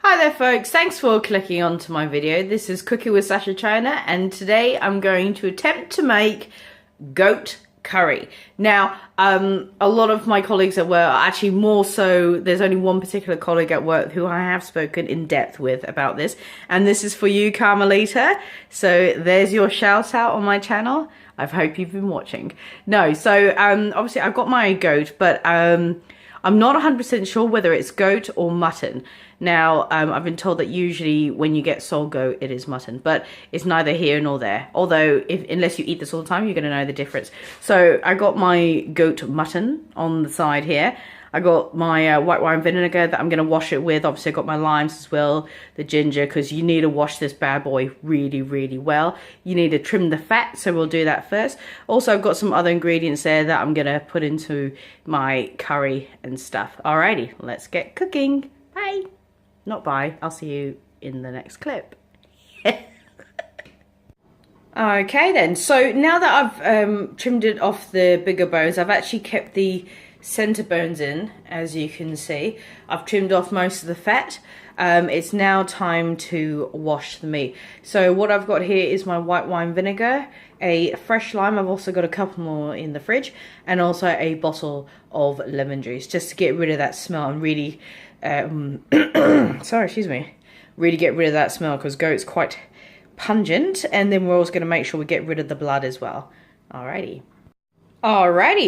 Hi there folks, thanks for clicking onto my video. This is Cooking with Sasha China and today I'm going to attempt to make goat curry. Now, a lot of my colleagues at work, actually more so, there's only one particular colleague at work who I have spoken in depth with about this, and this is for you, Carmelita. So there's your shout out on my channel. I hope you've been watching. No, so obviously I've got my goat, but I'm not 100% sure whether it's goat or mutton. Now, I've been told that usually when you get sole goat, it is mutton, but it's neither here nor there. Although, unless you eat this all the time, you're going to know the difference. So I got my goat mutton on the side here. I got my white wine vinegar that I'm going to wash it with. Obviously, I got my limes as well, the ginger, because you need to wash this bad boy really, really well. You need to trim the fat, so we'll do that first. Also, I've got some other ingredients there that I'm going to put into my curry and stuff. Alrighty, let's get cooking. Bye. Not bye, I'll see you in the next clip. Okay then, so now that I've trimmed it off the bigger bones, I've actually kept the center bones in, as you can see. I've trimmed off most of the fat. It's now time to wash the meat. So what I've got here is my white wine vinegar, a fresh lime, I've also got a couple more in the fridge, and also a bottle of lemon juice, just to get rid of that smell and really sorry, excuse me, really get rid of that smell, because goat's quite pungent. And then we're also going to make sure we get rid of the blood as well. Alrighty,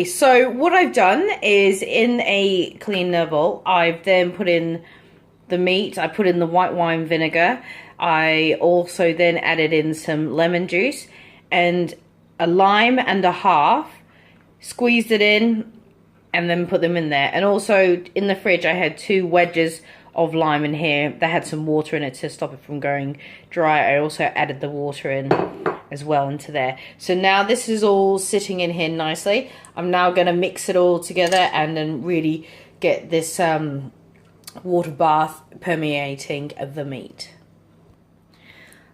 so what I've done is, in a cleaner bowl, I've then put in the meat. I put in the white wine vinegar. I also then added in some lemon juice and a lime and a half, squeezed it in, and then put them in there. And also in the fridge I had 2 wedges of lime in here that had some water in it to stop it from going dry. I also added the water in as well into there. So now this is all sitting in here nicely. I'm now going to mix it all together and then really get this water bath permeating the meat.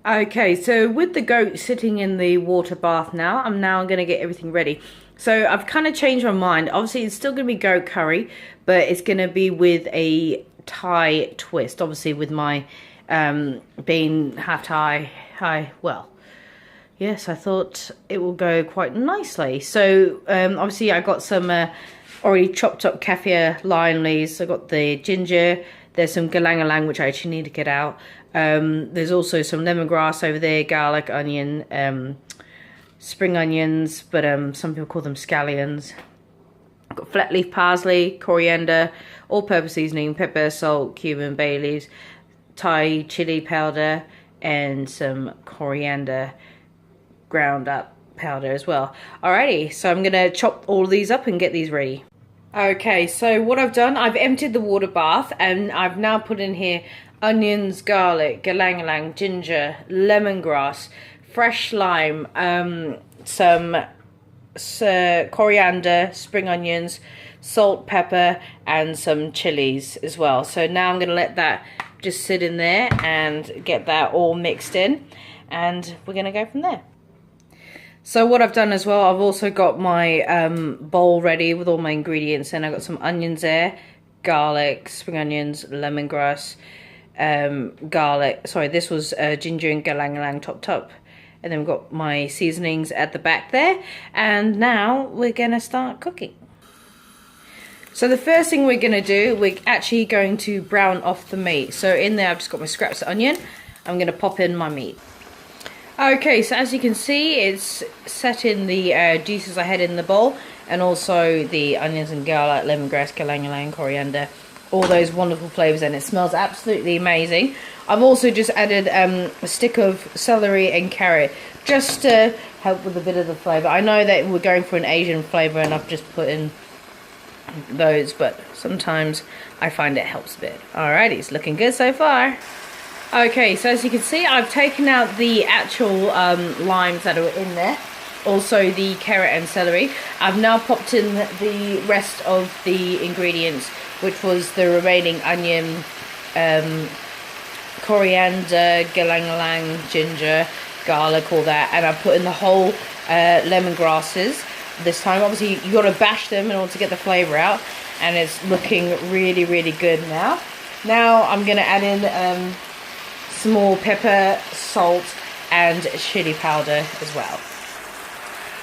Okay, so with the goat sitting in the water bath now, I'm now going to get everything ready. So I've kind of changed my mind. Obviously, it's still going to be goat curry, but it's going to be with a Thai twist. Obviously, with my being half Thai, well, yes, I thought it will go quite nicely. So obviously, I got some already chopped up kaffir lime leaves. I got the ginger. There's some galang-galang, which I actually need to get out. There's also some lemongrass over there, garlic, onion, spring onions, but some people call them scallions. I've got flat leaf parsley, coriander, all-purpose seasoning, pepper, salt, cumin, bay leaves, Thai chili powder, and some coriander ground up powder as well. Alrighty, so I'm gonna chop all of these up and get these ready. Okay, so what I've done, I've emptied the water bath and I've now put in here onions, garlic, galang-galang, ginger, lemongrass, fresh lime, some coriander, spring onions, salt, pepper, and some chilies as well. So now I'm going to let that just sit in there and get that all mixed in, and we're going to go from there. So what I've done as well, I've also got my bowl ready with all my ingredients, and I've got some onions there, garlic, spring onions, lemongrass, garlic, sorry, this was ginger and galang-galang chopped up. And then we've got my seasonings at the back there. And now we're going to start cooking. So the first thing we're going to do, we're actually going to brown off the meat. So in there I've just got my scraps of onion. I'm going to pop in my meat. Okay, so as you can see, it's set in the juices I had in the bowl. And also the onions and garlic, lemongrass, galang-galang, coriander. All those wonderful flavours, and it smells absolutely amazing. I've also just added a stick of celery and carrot just to help with a bit of the flavour. I know that we're going for an Asian flavour and I've just put in those, but sometimes I find it helps a bit. Alrighty, it's looking good so far. Okay, so as you can see, I've taken out the actual limes that are in there. Also the carrot and celery. I've now popped in the rest of the ingredients, which was the remaining onion, coriander, galang-galang, ginger, garlic, all that, and I put in the whole lemongrasses this time. Obviously you got to bash them in order to get the flavour out, and it's looking really, really good now. Now I'm going to add in some more pepper, salt and chili powder as well.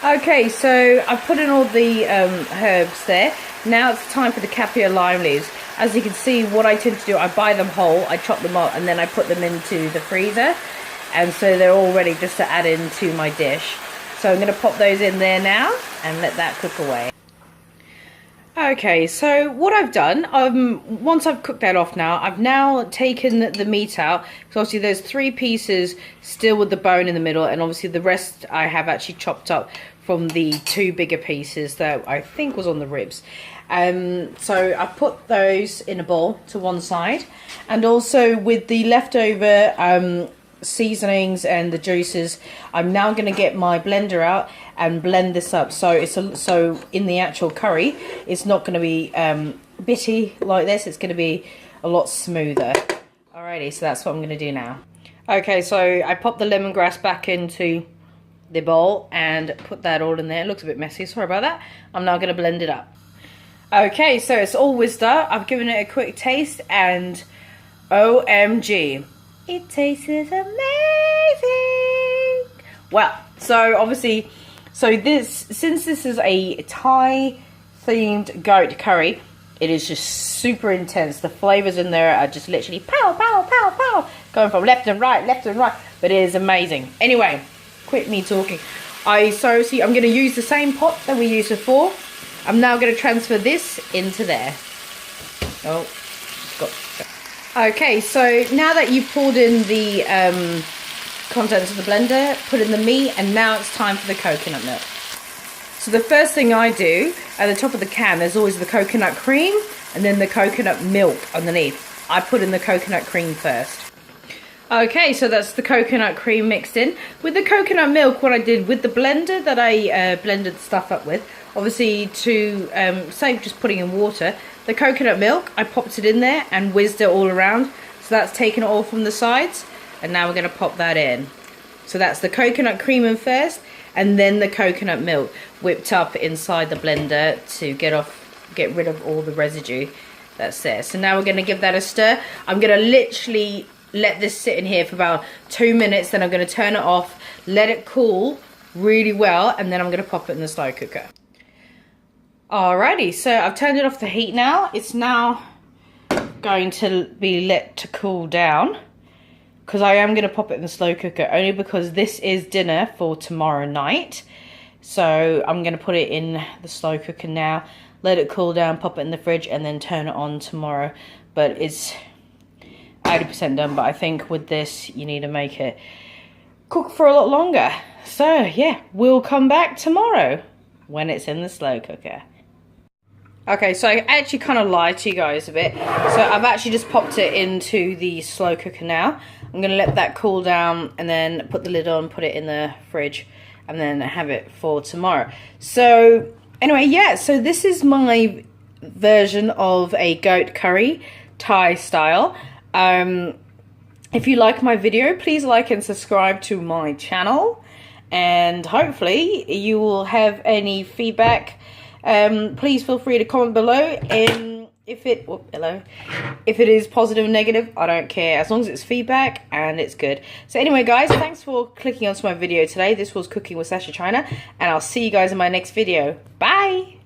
Okay, so I've put in all the herbs there. Now it's time for the Capia lime leaves. As you can see, what I tend to do, I buy them whole, I chop them up, and then I put them into the freezer. And so they're all ready just to add into my dish. So I'm going to pop those in there now and let that cook away. Okay, so what I've done, once I've cooked that off now, I've now taken the meat out. So obviously there's 3 pieces still with the bone in the middle, and obviously the rest I have actually chopped up from the 2 bigger pieces that I think was on the ribs. So I put those in a bowl to one side, and also with the leftover seasonings and the juices, I'm now going to get my blender out and blend this up, so it's so in the actual curry it's not going to be bitty like this, it's going to be a lot smoother. Alrighty, so that's what I'm going to do now. Okay, so I popped the lemongrass back into the bowl and put that all in there. It looks a bit messy, sorry about that. I'm now going to blend it up. Okay, so it's all whizzed up. I've given it a quick taste and OMG, it tastes amazing. Well, so obviously, since this is a Thai themed goat curry, it is just super intense. The flavors in there are just literally pow, pow, pow, pow, going from left and right, but it is amazing. Anyway, quit me talking. I'm going to use the same pot that we used before. I'm now going to transfer this into there. Oh, okay, so now that you've poured in the contents of the blender, put in the meat, and now it's time for the coconut milk. So the first thing I do, at the top of the can, there's always the coconut cream and then the coconut milk underneath. I put in the coconut cream first. Okay, so that's the coconut cream mixed in. With the coconut milk, what I did with the blender that I blended the stuff up with, obviously to save just putting in water, the coconut milk, I popped it in there and whizzed it all around. So that's taken it all from the sides. And now we're going to pop that in. So that's the coconut cream in first, and then the coconut milk whipped up inside the blender to get rid of all the residue that's there. So now we're going to give that a stir. I'm going to literally let this sit in here for about 2 minutes, then I'm going to turn it off, let it cool really well, and then I'm going to pop it in the slow cooker. Alrighty, so I've turned it off the heat now. It's now going to be let to cool down, because I am going to pop it in the slow cooker, only because this is dinner for tomorrow night. So I'm going to put it in the slow cooker now, let it cool down, pop it in the fridge, and then turn it on tomorrow. But it's 80% done, but I think with this you need to make it cook for a lot longer. So yeah, we'll come back tomorrow when it's in the slow cooker. Okay, so I actually kind of lied to you guys a bit. So I've actually just popped it into the slow cooker now. I'm going to let that cool down and then put the lid on, put it in the fridge, and then have it for tomorrow. So anyway, yeah, so this is my version of a goat curry, Thai style. If you like my video, please like and subscribe to my channel. And hopefully you will have any feedback. Please feel free to comment below, and if it is positive or negative, I don't care, as long as it's feedback and it's good. So anyway guys, thanks for clicking onto my video today. This was Cooking with Sasha China, and I'll see you guys in my next video. Bye.